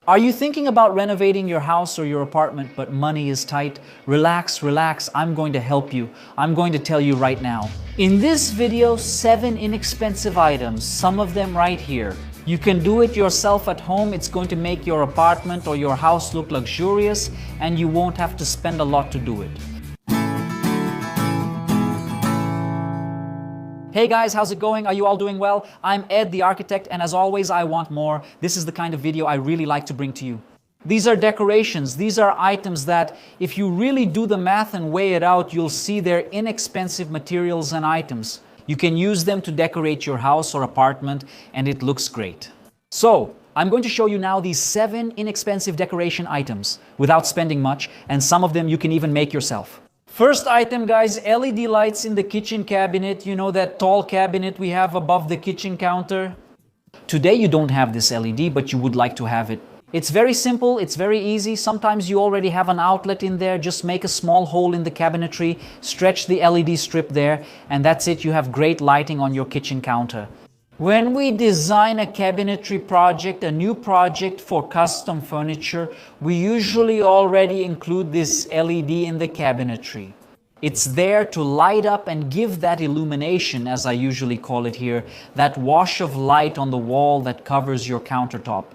Are you thinking about renovating your house or your apartment, but money is tight? Relax, relax. I'm going to help you. I'm going to tell you right now. In this video, 7 inexpensive items, some of them right here. You can do it yourself at home. It's going to make your apartment or your house look luxurious, and you won't have to spend a lot to do it. Hey guys, how's it going? Are you all doing well? I'm Ed, the architect, and as always, I want more. This is the kind of video I really like to bring to you. These are decorations. These are items that, if you really do the math and weigh it out, you'll see they're inexpensive materials and items. You can use them to decorate your house or apartment, and it looks great. So, I'm going to show you now these 7 inexpensive decoration items without spending much, and some of them you can even make yourself. First item, guys, LED lights in the kitchen cabinet. You know that tall cabinet we have above the kitchen counter? Today you don't have this LED, but you would like to have it. It's very simple, it's very easy. Sometimes you already have an outlet in there. Just make a small hole in the cabinetry, stretch the LED strip there, and that's it. You have great lighting on your kitchen counter. When we design a cabinetry project, a new project for custom furniture, we usually already include this LED in the cabinetry. It's there to light up and give that illumination, as I usually call it here, that wash of light on the wall that covers your countertop.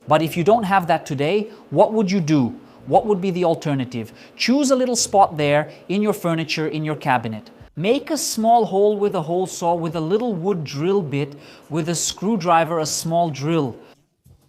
But if you don't have that today, what would you do? What would be the alternative? Choose a little spot there in your furniture, in your cabinet. Make a small hole with a hole saw with a little wood drill bit with a screwdriver, a small drill.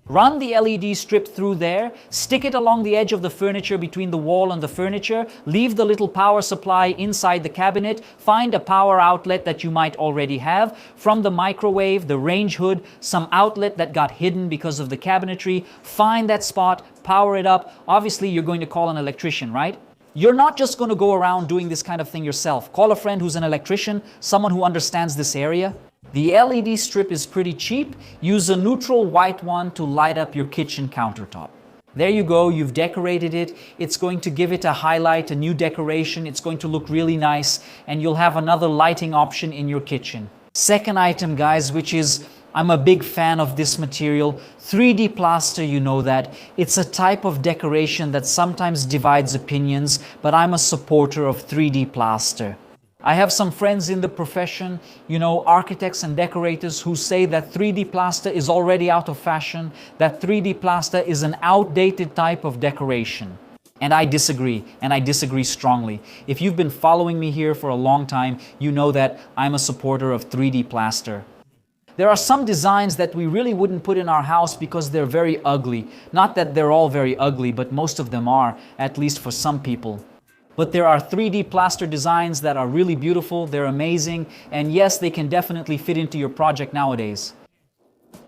Run the LED strip through there, stick it along the edge of the furniture between the wall and the furniture, leave the little power supply inside the cabinet, find a power outlet that you might already have, from the microwave, the range hood, some outlet that got hidden because of the cabinetry, find that spot, power it up. Obviously, you're going to call an electrician, right? You're not just going to go around doing this kind of thing yourself. Call a friend who's an electrician, someone who understands this area. The LED strip is pretty cheap. Use a neutral white one to light up your kitchen countertop. There you go, you've decorated it. It's going to give it a highlight, a new decoration. It's going to look really nice, and you'll have another lighting option in your kitchen. Second item, guys, which is, I'm a big fan of this material. 3D plaster, you know that. It's a type of decoration that sometimes divides opinions, but I'm a supporter of 3D plaster. I have some friends in the profession, architects and decorators, who say that 3D plaster is already out of fashion, that 3D plaster is an outdated type of decoration. And I disagree, and I disagree strongly. If you've been following me here for a long time, you know that I'm a supporter of 3D plaster. There are some designs that we really wouldn't put in our house because they're very ugly. Not that they're all very ugly, but most of them are, at least for some people. But there are 3D plaster designs that are really beautiful, they're amazing, and yes, they can definitely fit into your project nowadays.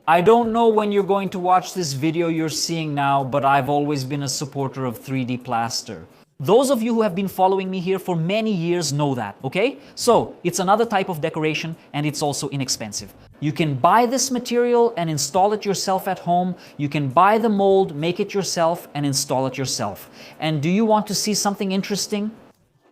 I don't know when you're going to watch this video you're seeing now, but I've always been a supporter of 3D plaster. Those of you who have been following me here for many years know that, okay? So, it's another type of decoration, and it's also inexpensive. You can buy this material and install it yourself at home. You can buy the mold, make it yourself, and install it yourself. And do you want to see something interesting?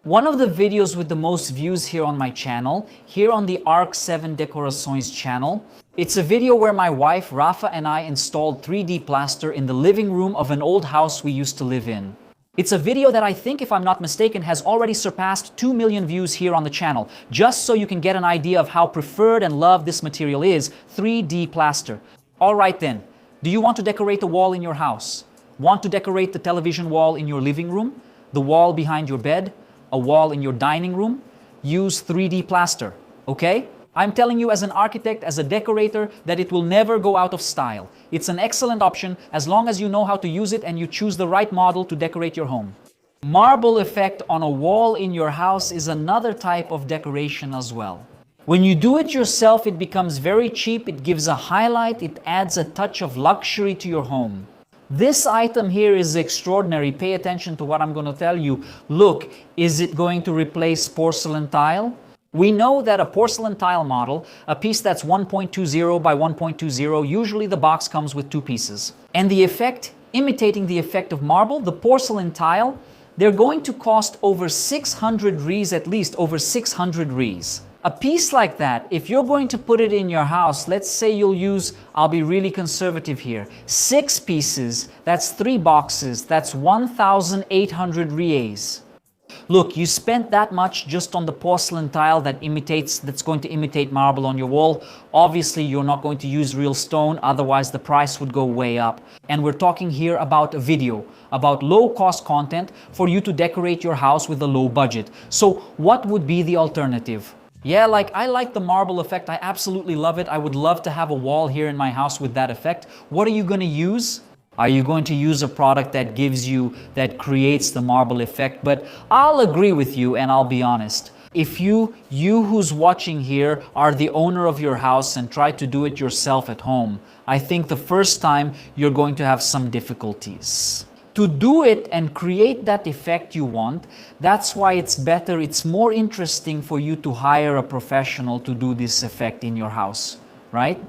One of the videos with the most views here on my channel, here on the Arc 7 Decorações channel, it's a video where my wife Rafa and I installed 3D plaster in the living room of an old house we used to live in. It's a video that I think, if I'm not mistaken, has already surpassed 2 million views here on the channel. Just so you can get an idea of how preferred and loved this material is, 3D plaster. Alright then, do you want to decorate the wall in your house? Want to decorate the television wall in your living room? The wall behind your bed? A wall in your dining room? Use 3D plaster, okay? I'm telling you as an architect, as a decorator, that it will never go out of style. It's an excellent option as long as you know how to use it and you choose the right model to decorate your home. Marble effect on a wall in your house is another type of decoration as well. When you do it yourself, it becomes very cheap, it gives a highlight, it adds a touch of luxury to your home. This item here is extraordinary. Pay attention to what I'm going to tell you. Look, is it going to replace porcelain tile? We know that a porcelain tile model, a piece that's 1.20 by 1.20, usually the box comes with 2 pieces. And the effect, imitating the effect of marble, the porcelain tile, they're going to cost over 600 Rs, at least over 600 Rs. A piece like that, if you're going to put it in your house, let's say you'll use, I'll be really conservative here, 6 pieces, that's 3 boxes, that's 1,800 reais. Look, you spent that much just on the porcelain tile that's going to imitate marble on your wall. Obviously, you're not going to use real stone, otherwise the price would go way up. And we're talking here about a video, about low-cost content for you to decorate your house with a low budget. So what would be the alternative? Yeah, I like the marble effect. I absolutely love it. I would love to have a wall here in my house with that effect. What are you going to use? Are you going to use a product that creates the marble effect? But I'll agree with you, and I'll be honest. If you who's watching here are the owner of your house and try to do it yourself at home, I think the first time you're going to have some difficulties. To do it and create that effect you want, that's why it's more interesting for you to hire a professional to do this effect in your house, right?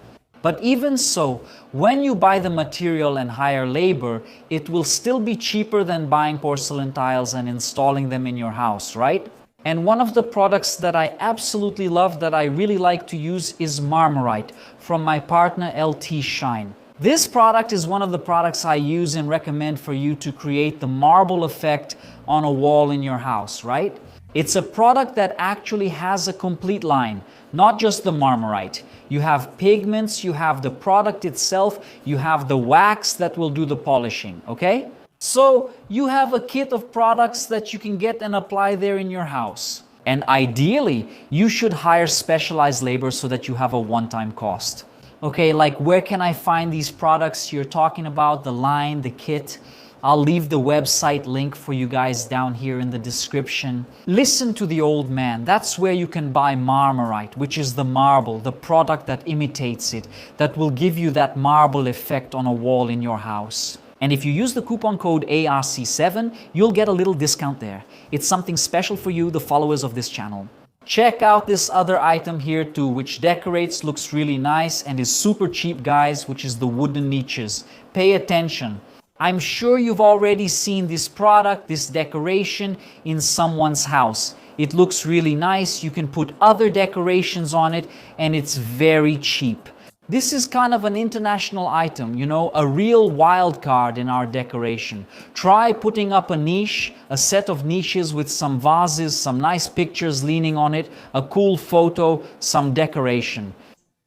But even so, when you buy the material and hire labor, it will still be cheaper than buying porcelain tiles and installing them in your house, right? And one of the products that I absolutely love, that I really like to use, is Marmorite from my partner LT Shine. This product is one of the products I use and recommend for you to create the marble effect on a wall in your house, right? It's a product that actually has a complete line, not just the Marmorite. You have pigments, you have the product itself, you have the wax that will do the polishing, okay? So you have a kit of products that you can get and apply there in your house. And ideally, you should hire specialized labor so that you have a one-time cost. Okay, where can I find these products you're talking about, the line, the kit? I'll leave the website link for you guys down here in the description. Listen to the old man. That's where you can buy Marmorite, which is the marble, the product that imitates it, that will give you that marble effect on a wall in your house. And if you use the coupon code ARC7, you'll get a little discount there. It's something special for you, the followers of this channel. Check out this other item here too, which decorates, looks really nice, and is super cheap, guys, which is the wooden niches. Pay attention. I'm sure you've already seen this product, this decoration, in someone's house. It looks really nice, you can put other decorations on it, and it's very cheap. This is kind of an international item, you know, a real wild card in our decoration. Try putting up a niche, a set of niches with some vases, some nice pictures leaning on it, a cool photo, some decoration.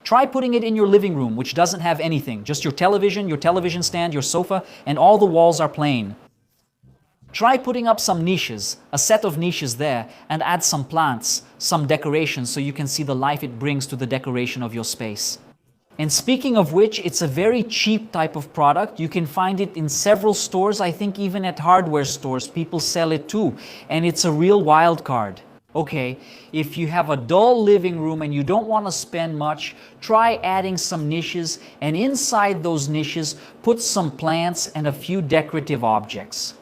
Try putting it in your living room, which doesn't have anything, just your television stand, your sofa, and all the walls are plain. Try putting up some niches, a set of niches there, and add some plants, some decorations so you can see the life it brings to the decoration of your space. And speaking of which, it's a very cheap type of product. You can find it in several stores, I think even at hardware stores, people sell it too, and it's a real wild card. Okay, if you have a dull living room and you don't want to spend much, try adding some niches, and inside those niches, put some plants and a few decorative objects.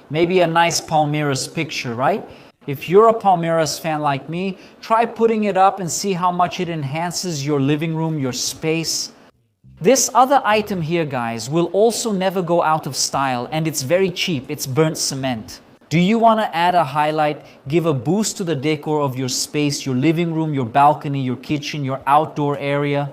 Maybe a nice Palmeiras picture, right? If you're a Palmeiras fan like me, try putting it up and see how much it enhances your living room, your space. This other item here, guys, will also never go out of style, and it's very cheap. It's burnt cement. Do you want to add a highlight, give a boost to the decor of your space, your living room, your balcony, your kitchen, your outdoor area?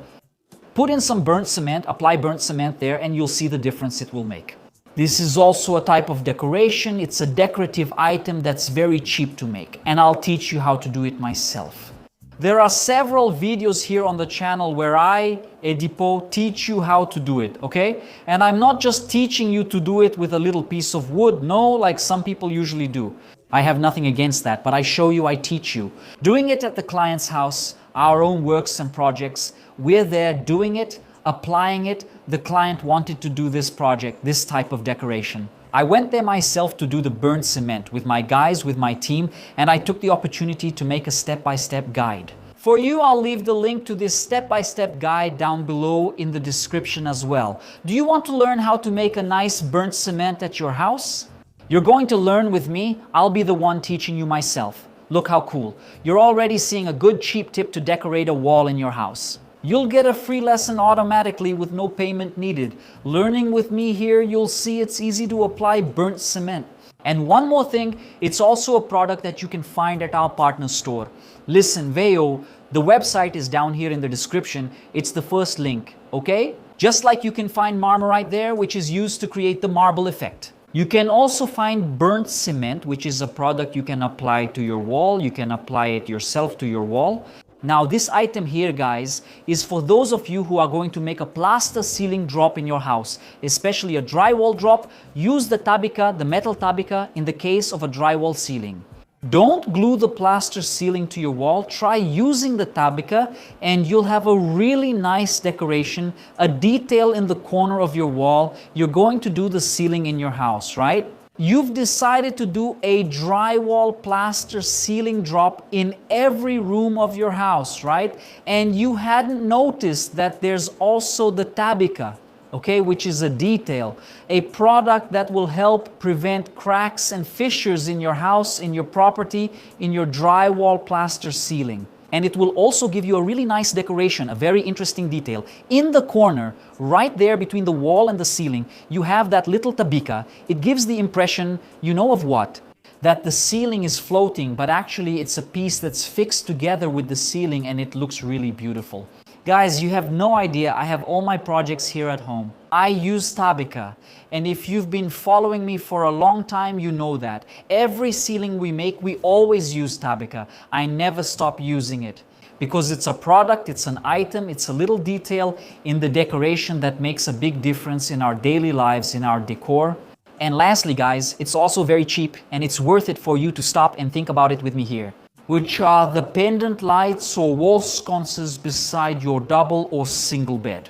Put in some burnt cement, apply burnt cement there, and you'll see the difference it will make. This is also a type of decoration. It's a decorative item that's very cheap to make, and I'll teach you how to do it myself. There are several videos here on the channel where I, Edipo, teach you how to do it, okay? And I'm not just teaching you to do it with a little piece of wood, no, like some people usually do. I have nothing against that, but I show you, I teach you. Doing it at the client's house, our own works and projects, we're there doing it, applying it. The client wanted to do this project, this type of decoration. I went there myself to do the burnt cement with my guys, with my team, and I took the opportunity to make a step-by-step guide. For you, I'll leave the link to this step-by-step guide down below in the description as well. Do you want to learn how to make a nice burnt cement at your house? You're going to learn with me. I'll be the one teaching you myself. Look how cool. You're already seeing a good cheap tip to decorate a wall in your house. You'll get a free lesson automatically with no payment needed. Learning with me here, you'll see it's easy to apply burnt cement. And one more thing, it's also a product that you can find at our partner store. Listen, veio The website is down here in the description. It's the first link, okay? Just like you can find Marmorite there, which is used to create the marble effect. You can also find burnt cement, which is a product you can apply to your wall. You can apply it yourself to your wall. Now this item here, guys, is for those of you who are going to make a plaster ceiling drop in your house, especially a drywall drop. Use the Tabica, the metal Tabica, in the case of a drywall ceiling. Don't glue the plaster ceiling to your wall. Try using the Tabica and you'll have a really nice decoration, a detail in the corner of your wall. You're going to do the ceiling in your house, right? You've decided to do a drywall plaster ceiling drop in every room of your house, right? And you hadn't noticed that there's also the Tabica, okay, which is a detail, a product that will help prevent cracks and fissures in your house, in your property, in your drywall plaster ceiling. And it will also give you a really nice decoration, a very interesting detail. In the corner, right there between the wall and the ceiling, you have that little Tabica. It gives the impression, you know of what? That the ceiling is floating, but actually it's a piece that's fixed together with the ceiling and it looks really beautiful. Guys, you have no idea, I have all my projects here at home. I use Tabica, and if you've been following me for a long time, you know that. Every ceiling we make, we always use Tabica. I never stop using it. Because it's a product, it's an item, it's a little detail in the decoration that makes a big difference in our daily lives, in our decor. And lastly, guys, it's also very cheap, and it's worth it for you to stop and think about it with me here, which are the pendant lights or wall sconces beside your double or single bed.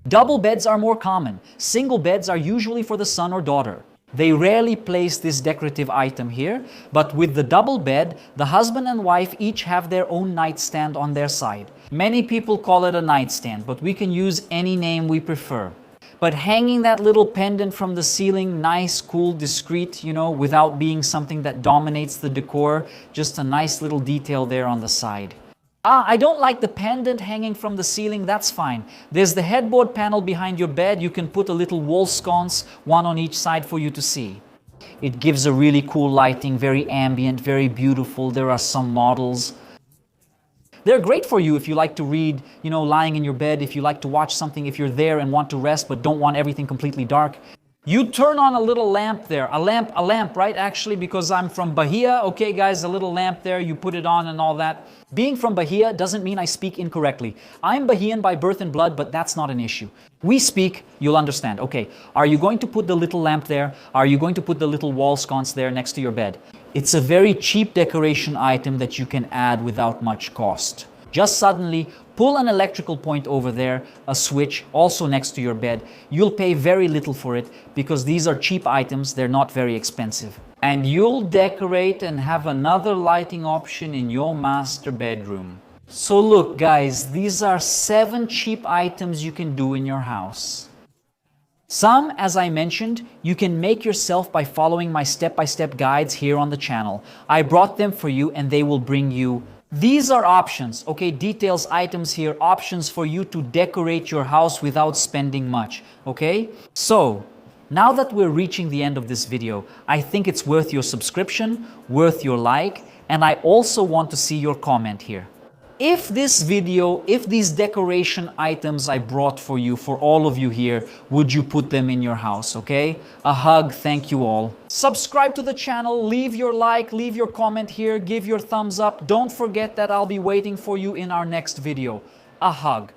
Double beds are more common. Single beds are usually for the son or daughter. They rarely place this decorative item here, but with the double bed, the husband and wife each have their own nightstand on their side. Many people call it a nightstand, but we can use any name we prefer. But hanging that little pendant from the ceiling, nice, cool, discreet, you know, without being something that dominates the decor, just a nice little detail there on the side. I don't like the pendant hanging from the ceiling, that's fine. There's the headboard panel behind your bed. You can put a little wall sconce, one on each side for you to see. It gives a really cool lighting, very ambient, very beautiful. There are some models. They're great for you if you like to read, you know, lying in your bed, if you like to watch something, if you're there and want to rest but don't want everything completely dark. You turn on a little lamp there, a lamp, right? Actually, because I'm from Bahia, okay guys, a little lamp there, you put it on and all that. Being from Bahia doesn't mean I speak incorrectly. I'm Bahian by birth and blood, but that's not an issue. We speak, you'll understand. Okay, are you going to put the little lamp there? Are you going to put the little wall sconce there next to your bed? It's a very cheap decoration item that you can add without much cost. Just suddenly pull an electrical point over there, a switch also next to your bed. You'll pay very little for it because these are cheap items, they're not very expensive. And you'll decorate and have another lighting option in your master bedroom. So look guys, these are 7 cheap items you can do in your house. Some, as I mentioned, you can make yourself by following my step-by-step guides here on the channel. I brought them for you and they will bring you. These are options, okay, details, items here, options for you to decorate your house without spending much, okay? So, now that we're reaching the end of this video, I think it's worth your subscription, worth your like, and I also want to see your comment here. If this video, if these decoration items I brought for you, for all of you here, would you put them in your house, okay? A hug, thank you all. Subscribe to the channel, leave your like, leave your comment here, give your thumbs up. Don't forget that I'll be waiting for you in our next video. A hug.